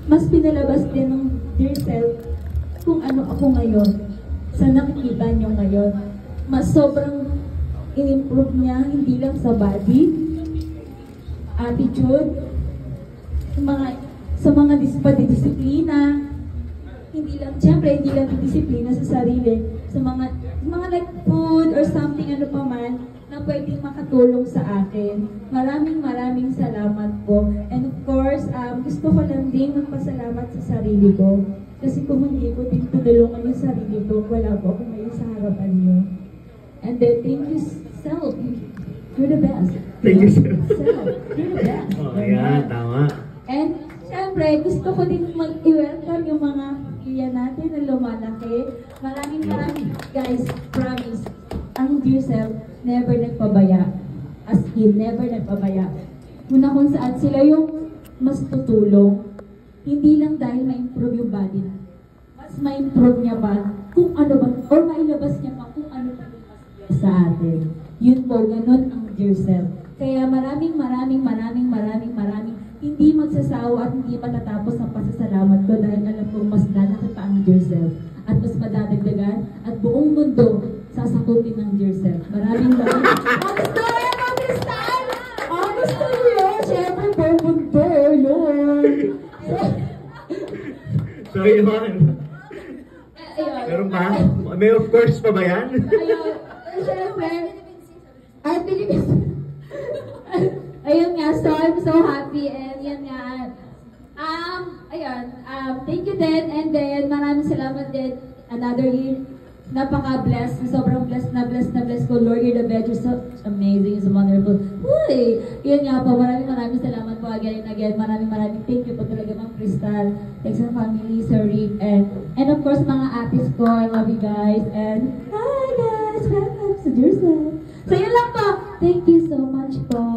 mas pinalabas din ng dear self kung ano ako ngayon. Sa nakikita nyo ngayon, mas sobrang in-improve niya, hindi lang sa body, attitude, sa mga disiplina, hindi lang, syempre, hindi lang disiplina sa sarili, sa mga like food or something, ano pa man, na pwedeng makatulong sa akin. Maraming salamat po. And of course, gusto ko lang din magpasalamat sa sarili ko. Kasi kung hindi ko din tulungan yung sarili ko, wala po ako ngayon sa harapan niyo. And then, thank you, self. You're the best. Thank you, self. You're the best. Oh, yeah, tama. And, syempre, gusto ko din mag-i-welcome yung mga pamilya natin na lumalaki. Maraming, guys, promise, ang dear self, never nagpabaya. As in, never nagpabaya. Muna kung saan sila yung mas tutulong, hindi lang dahil ma-improve yung body na. Mas ma-improve niya pa kung ano ba, or mailabas niya pa kung ano pa yung mas sa atin. Yun po, ganun ang dear self. Kaya maraming, hindi magsasawa at hindi matatapos ang pasasalamat ko dahil alam kong mas lalaki pa ang dear self. At mas madadagdagan at buong mundo sasakupin ng dear self. Maraming. Honest na yan, Kristal! Honest na yan! Siyempre, buong mundo, Lord! So, yun. Meron pa? May of course pa ba yan? Ayun. Siyempre, ay, Philippines. Ayun nga, so I'm so happy and yan nga. Ayun, thank you din and then maraming salamat din. Another year, napaka-blessed, sobrang blessed ko. Lord, you're the best, you're so amazing, you're so wonderful. Uy! Yun nga po, maraming salamat po again and again. Maraming thank you po talaga, Ma'am Kristal. Thanks sa family, Sir Rick, and of course, mga atis ko. I love you guys. And hi guys! Welcome to Jerusalem. So yun lang po. Thank you so much po.